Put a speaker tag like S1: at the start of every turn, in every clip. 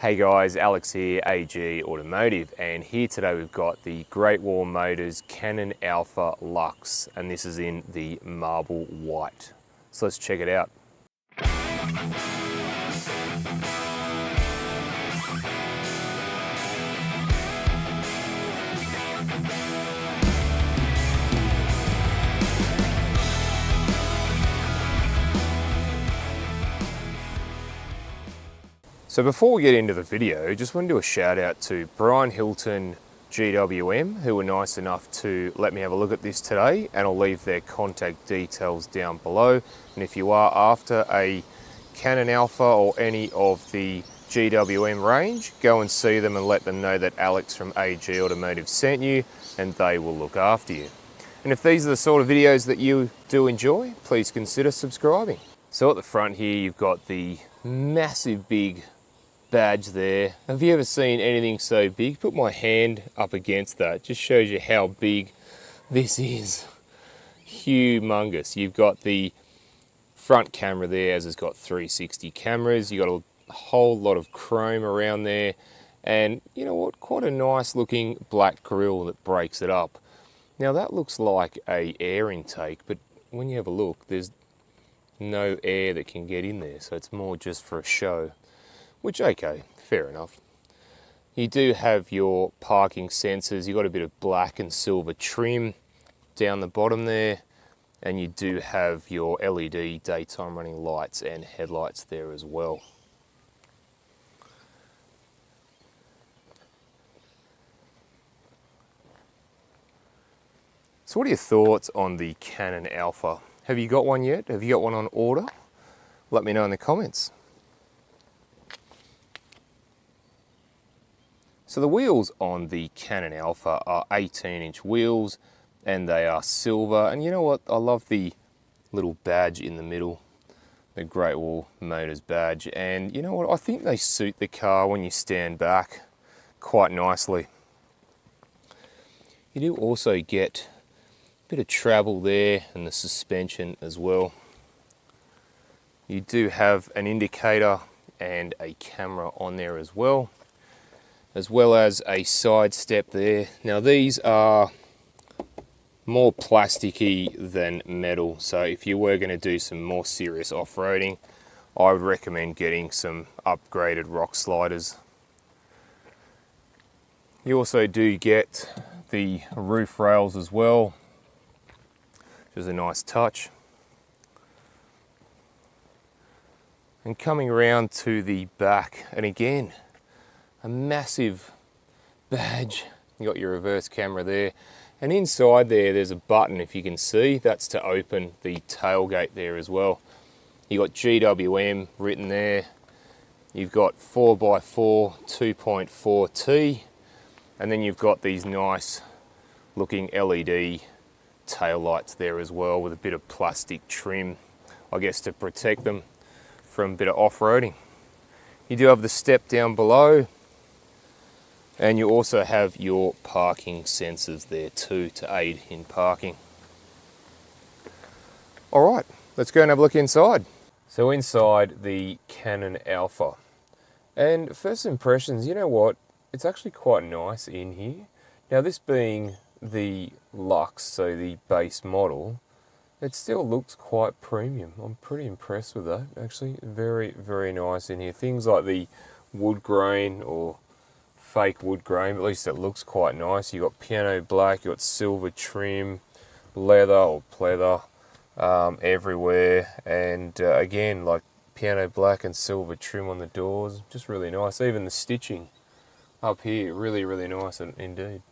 S1: Hey guys, Alex here, AG Automotive, and here today we've got the Gwm Motors Canon Alpha Lux, and this is in the marble white. So let's check it out. So before we get into the video, just want to do a shout out to Brian Hilton GWM, who were nice enough to let me have a look at this today, and I'll leave their contact details down below. And if you are after a Canon Alpha or any of the GWM range, go and see them and let them know that Alex from AG Automotive sent you, and they will look after you. And if these are the sort of videos that you do enjoy, please consider subscribing. So at the front here, you've got the massive big badge there. Have you ever seen anything so big? Put my hand up against that. Just shows you how big this is. Humongous. You've got the front camera there, as it's got 360 cameras. You've got a whole lot of chrome around there. And you know what? Quite a nice looking black grille that breaks it up. Now that looks like a air intake, but when you have a look, there's no air that can get in there. So it's more just for a show. Which, okay, fair enough. You do have your parking sensors. You've got a bit of black and silver trim down the bottom there. And you do have your LED daytime running lights and headlights there as well. So what are your thoughts on the Canon Alpha? Have you got one yet? Have you got one on order? Let me know in the comments. So the wheels on the Canon Alpha are 18-inch wheels, and they are silver. And you know what? I love the little badge in the middle, the Gwm Motors badge. And you know what? I think they suit the car when you stand back quite nicely. You do also get a bit of travel there and the suspension as well. You do have an indicator and a camera on there as well as a side step there. Now these are more plasticky than metal, so if you were going to do some more serious off-roading, I would recommend getting some upgraded rock sliders. You also do get the roof rails as well, which is a nice touch. And coming around to the back, and again, a massive badge. You got your reverse camera there, and inside there's a button, if you can see, that's to open the tailgate there as well. You got GWM written there. You've got 4x4 2.4T, and then you've got these nice looking LED tail lights there as well, with a bit of plastic trim, I guess, to protect them from a bit of off-roading. You do have the step down below, and you also have your parking sensors there too to aid in parking. All right, let's go and have a look inside. So inside the Canon Alpha, and first impressions, you know what? It's actually quite nice in here. Now this being the Lux, so the base model, it still looks quite premium. I'm pretty impressed with that. Actually, very, very nice in here. Things like the wood grain or fake wood grain, but at least it looks quite nice. You've got piano black, you've got silver trim, leather or pleather everywhere, and again, like piano black and silver trim on the doors, just really nice. Even the stitching up here, really, really nice indeed.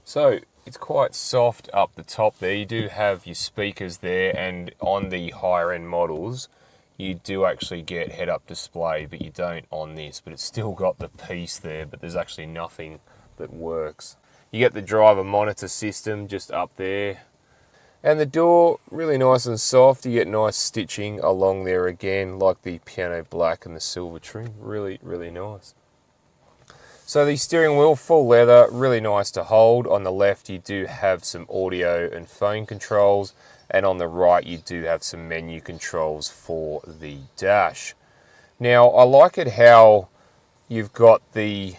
S1: So it's quite soft up the top there. You do have your speakers there, and on the higher end models you do actually get head-up display, but you don't on this. But it's still got the piece there, but there's actually nothing that works. You get the driver monitor system just up there. And the door, really nice and soft. You get nice stitching along there again, like the piano black and the silver trim. Really, really nice. So the steering wheel, full leather, really nice to hold. On the left you do have some audio and phone controls, and on the right you do have some menu controls for the dash. Now I like it how you've got the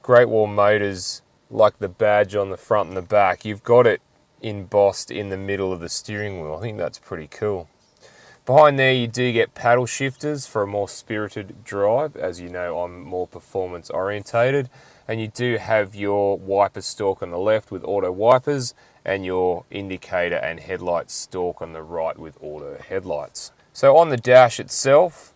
S1: Great Wall Motors, like the badge on the front and the back. You've got it embossed in the middle of the steering wheel. I think that's pretty cool. Behind there you do get paddle shifters for a more spirited drive. As you know, I'm more performance orientated. And you do have your wiper stalk on the left with auto wipers and your indicator and headlight stalk on the right with auto headlights. So on the dash itself,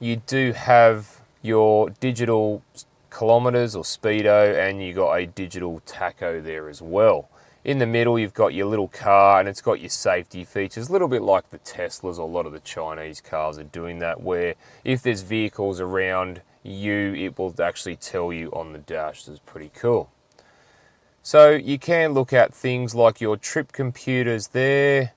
S1: you do have your digital kilometers or speedo, and you got a digital tacho there as well. In the middle you've got your little car, and it's got your safety features, a little bit like the Teslas. A lot of the Chinese cars are doing that, where if there's vehicles around you, it will actually tell you on the dash. That's pretty cool. So you can look at things like your trip computers there.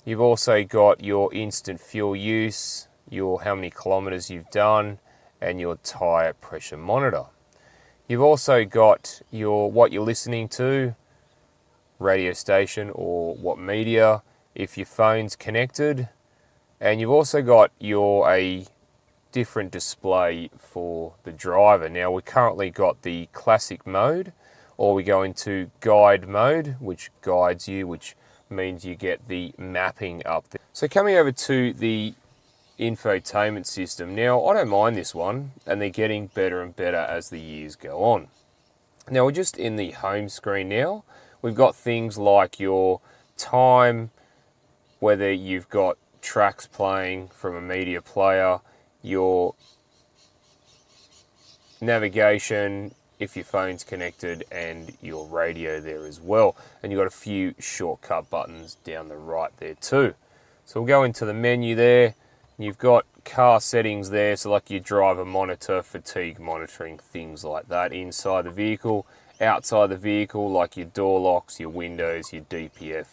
S1: You've also got your instant fuel use, your how many kilometers you've done, and your tire pressure monitor. You've also got your what you're listening to, radio station or what media, if your phone's connected, and you've also got a different display for the driver. Now we've currently got the classic mode, or we go into guide mode, which guides you, which means you get the mapping up there. So coming over to the infotainment system, now I don't mind this one, and they're getting better and better as the years go on. Now we're just in the home screen now. We've got things like your time, whether you've got tracks playing from a media player, your navigation, if your phone's connected, and your radio there as well. And you've got a few shortcut buttons down the right there too. So we'll go into the menu there. You've got car settings there, so like your driver monitor, fatigue monitoring, things like that inside the vehicle. Outside the vehicle, like your door locks, your windows, your DPF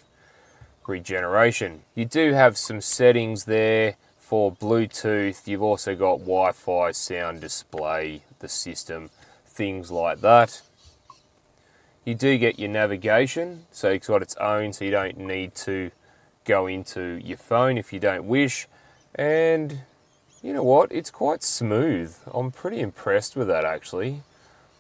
S1: regeneration. You do have some settings there for Bluetooth. You've also got Wi-Fi, sound display, the system, things like that. You do get your navigation, so it's got its own, so you don't need to go into your phone if you don't wish. And you know what? It's quite smooth. I'm pretty impressed with that actually.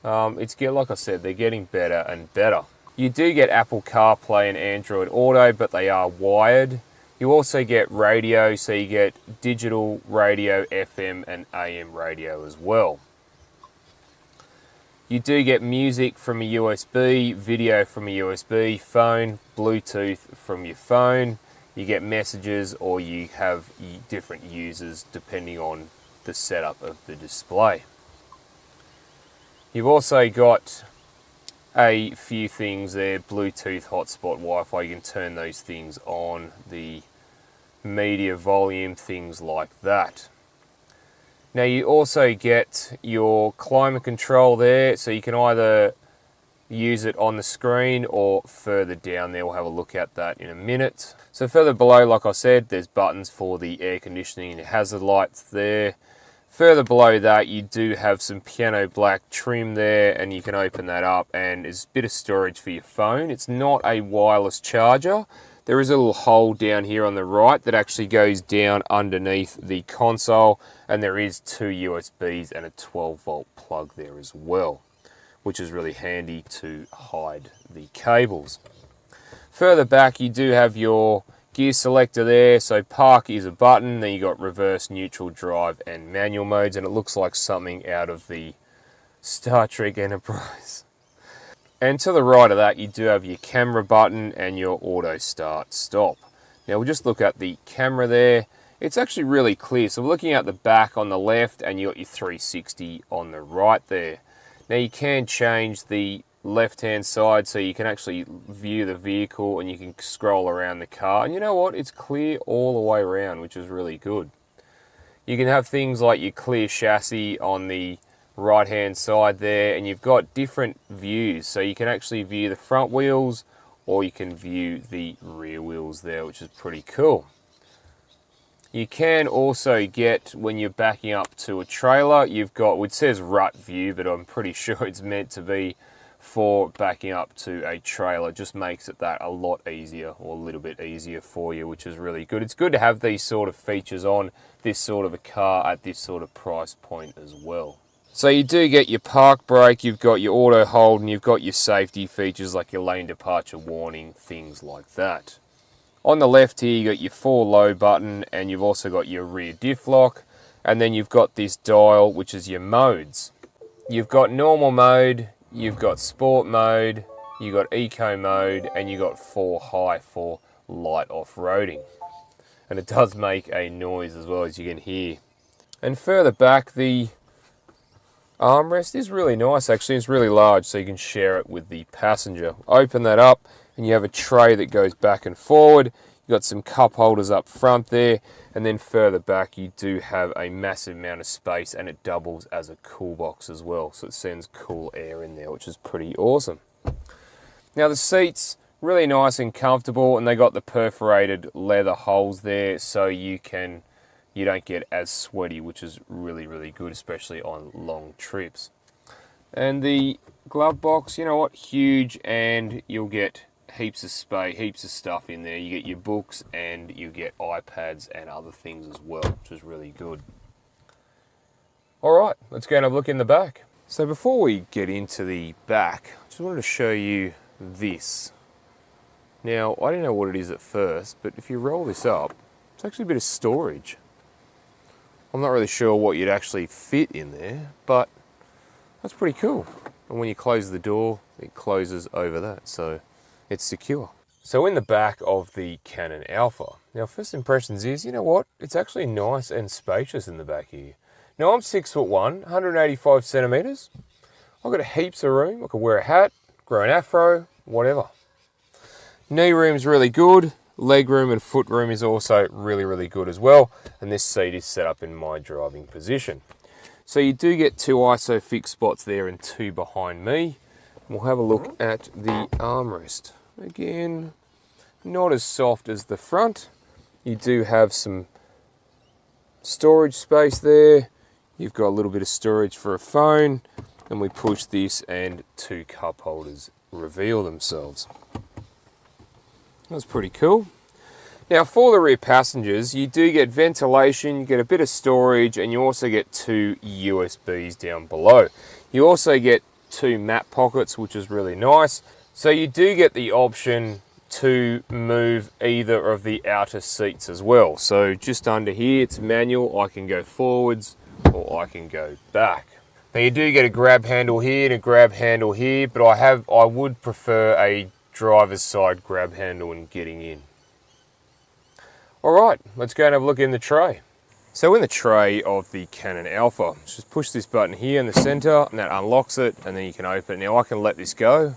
S1: Like I said, they're getting better and better. You do get Apple CarPlay and Android Auto, but they are wired. You also get radio, so you get digital radio, FM and AM radio as well. You do get music from a USB, video from a USB, phone, Bluetooth from your phone. You get messages, or you have different users depending on the setup of the display. You've also got a few things there, Bluetooth, hotspot, Wi-Fi. You can turn those things on, the media volume, things like that. Now you also get your climate control there, so you can either use it on the screen or further down there. We'll have a look at that in a minute. So further below, like I said, there's buttons for the air conditioning and hazard lights there. Further below that, you do have some piano black trim there, and you can open that up, and there's a bit of storage for your phone. It's not a wireless charger. There is a little hole down here on the right that actually goes down underneath the console, and there is 2 USBs and a 12-volt plug there as well, which is really handy to hide the cables. Further back, you do have your gear selector there, so park is a button, then you got reverse, neutral, drive and manual modes, and it looks like something out of the Star Trek Enterprise. And to the right of that, you do have your camera button and your auto start stop. Now we'll just look at the camera there. It's actually really clear, so we're looking at the back on the left, and you got your 360 on the right there. Now you can change the left hand side, so you can actually view the vehicle and you can scroll around the car, and you know what, it's clear all the way around, which is really good. You can have things like your clear chassis on the right hand side there, and you've got different views, so you can actually view the front wheels or you can view the rear wheels there, which is pretty cool. You can also get, when you're backing up to a trailer, you've got, it says rut view, but I'm pretty sure it's meant to be for backing up to a trailer. It just makes it that a lot easier, or a little bit easier for you, which is really good. It's good to have these sort of features on this sort of a car at this sort of price point as well. So you do get your park brake, you've got your auto hold, and you've got your safety features like your lane departure warning, things like that. On the left here, you got your 4 low button, and you've also got your rear diff lock, and then you've got this dial, which is your modes. You've got normal mode, you've got sport mode, you've got eco mode, and you've got 4 high for light off-roading. And it does make a noise as well, as you can hear. And further back, the armrest is really nice actually. It's really large, so you can share it with the passenger. Open that up and you have a tray that goes back and forward. You've got some cup holders up front there, and then further back you do have a massive amount of space, and it doubles as a cool box as well, so it sends cool air in there, which is pretty awesome. Now the seats, really nice and comfortable, and they got the perforated leather holes there, so you don't get as sweaty, which is really, really good, especially on long trips. And the glove box, you know what, huge, and you'll get heaps of space, heaps of stuff in there. You get your books and you get iPads and other things as well, which is really good. All right, let's go and have a look in the back. So before we get into the back, I just wanted to show you this. Now, I didn't know what it is at first, but if you roll this up, it's actually a bit of storage. I'm not really sure what you'd actually fit in there, but that's pretty cool. And when you close the door, it closes over that, so it's secure. So in the back of the Canon Alpha, now first impressions is, you know what, it's actually nice and spacious in the back here. Now I'm 6'1", 185 centimeters. I've got heaps of room. I could wear a hat, grow an afro, whatever. Knee room's really good. Leg room and foot room is also really, really good as well. And this seat is set up in my driving position. So you do get 2 ISOFIX spots there and 2 behind me. We'll have a look at the armrest. Again, not as soft as the front. You do have some storage space there. You've got a little bit of storage for a phone. And we push this and 2 cup holders reveal themselves. That's pretty cool. Now for the rear passengers, you do get ventilation, you get a bit of storage, and you also get 2 USBs down below. You also get 2 map pockets, which is really nice. So you do get the option to move either of the outer seats as well. So just under here, it's manual. I can go forwards or I can go back. Now you do get a grab handle here and a grab handle here, but I would prefer a driver's side grab handle when getting in. Alright, let's go and have a look in the tray. So in the tray of the Canon Alpha, just push this button here in the center and that unlocks it, and then you can open it. Now I can let this go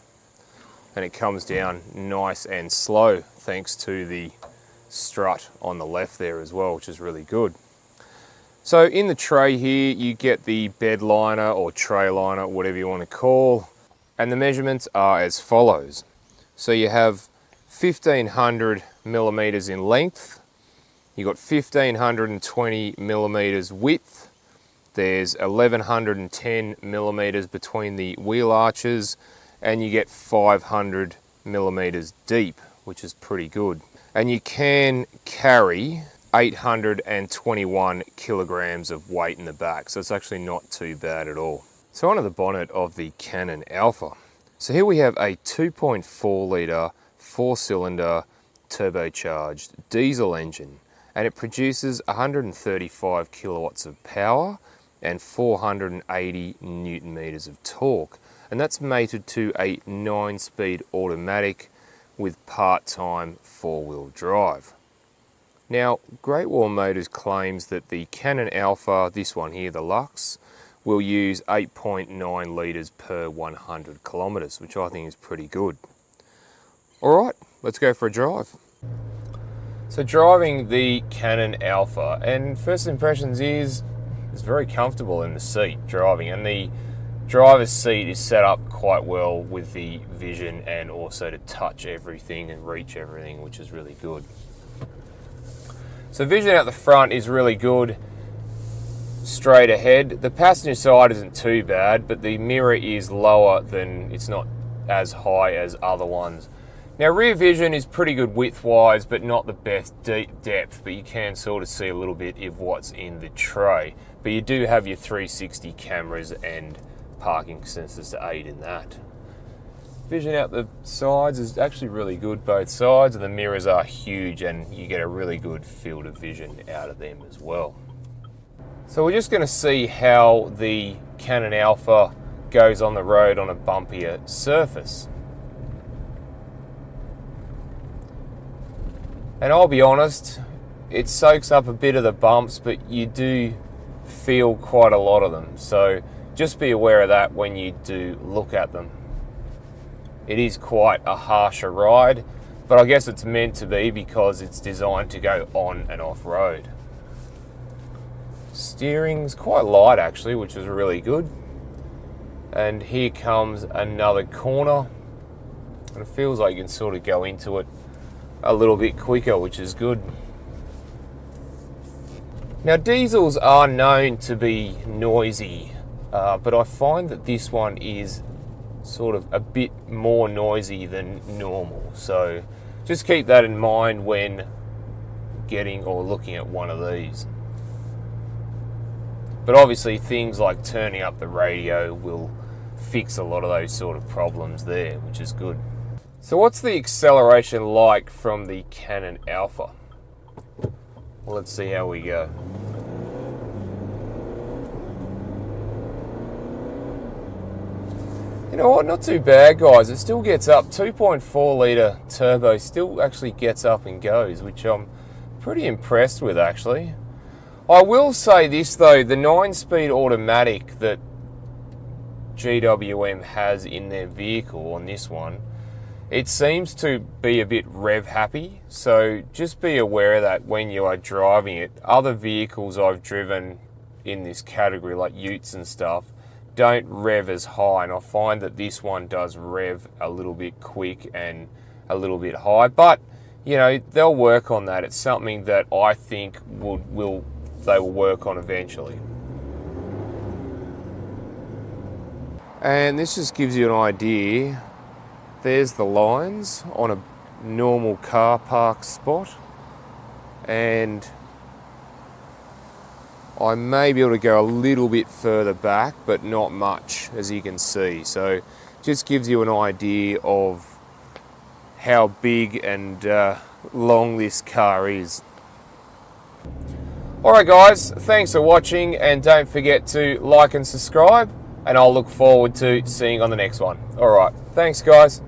S1: and it comes down nice and slow thanks to the strut on the left there as well, which is really good. So in the tray here you get the bed liner or tray liner, whatever you want to call, and the measurements are as follows. So you have 1500 millimeters in length, you've got 1520 millimeters width, there's 1110 millimeters between the wheel arches, and you get 500 millimeters deep, which is pretty good. And you can carry 821 kilograms of weight in the back, so it's actually not too bad at all. So onto the bonnet of the Canon Alpha. So here we have a 2.4 litre, 4-cylinder, turbocharged diesel engine, and it produces 135 kilowatts of power and 480 newton meters of torque. And that's mated to a 9-speed automatic with part-time 4-wheel drive. Now, Great Wall Motors claims that the Canon Alpha, this one here, the Lux, will use 8.9 litres per 100 kilometres, which I think is pretty good. Alright, let's go for a drive. So driving the Canon Alpha, and first impressions is it's very comfortable in the seat driving, and the driver's seat is set up quite well with the vision and also to touch everything and reach everything, which is really good. So vision out the front is really good, straight ahead. The passenger side isn't too bad, but the mirror is lower than, it's not as high as other ones. Now rear vision is pretty good width-wise, but not the best deep depth, but you can sort of see a little bit of what's in the tray. but you do have your 360 cameras and parking sensors to aid in that. Vision out the sides is actually really good, both sides, and the mirrors are huge and you get a really good field of vision out of them as well. So we're just going to see how the Canon Alpha goes on the road on a bumpier surface. And I'll be honest, it soaks up a bit of the bumps, but you do feel quite a lot of them. So just be aware of that when you do look at them. It is quite a harsher ride, but I guess it's meant to be because it's designed to go on and off road. Steering's quite light actually, which is really good. And here comes another corner, and it feels like you can sort of go into it a little bit quicker, which is good. Now diesels are known to be noisy, but I find that this one is sort of a bit more noisy than normal. So just keep that in mind when getting or looking at one of these. But obviously things like turning up the radio will fix a lot of those sort of problems there, which is good. So what's the acceleration like from the Canon Alpha? Well, let's see how we go. You know what, not too bad guys, it still gets up. 2.4 litre turbo still actually gets up and goes, which I'm pretty impressed with actually. I will say this though, the 9-speed automatic that GWM has in their vehicle on this one, it seems to be a bit rev happy, so just be aware of that when you are driving it. Other vehicles I've driven in this category, like utes and stuff, don't rev as high, and I find that this one does rev a little bit quick and a little bit high, but you know, they'll work on that. It's something that I think they will work on eventually. And this just gives you an idea. There's the lines on a normal car park spot, and I may be able to go a little bit further back, but not much, as you can see. So just gives you an idea of how big and long this car is. Alright guys, thanks for watching, and don't forget to like and subscribe, and I'll look forward to seeing you on the next one. Alright, thanks guys.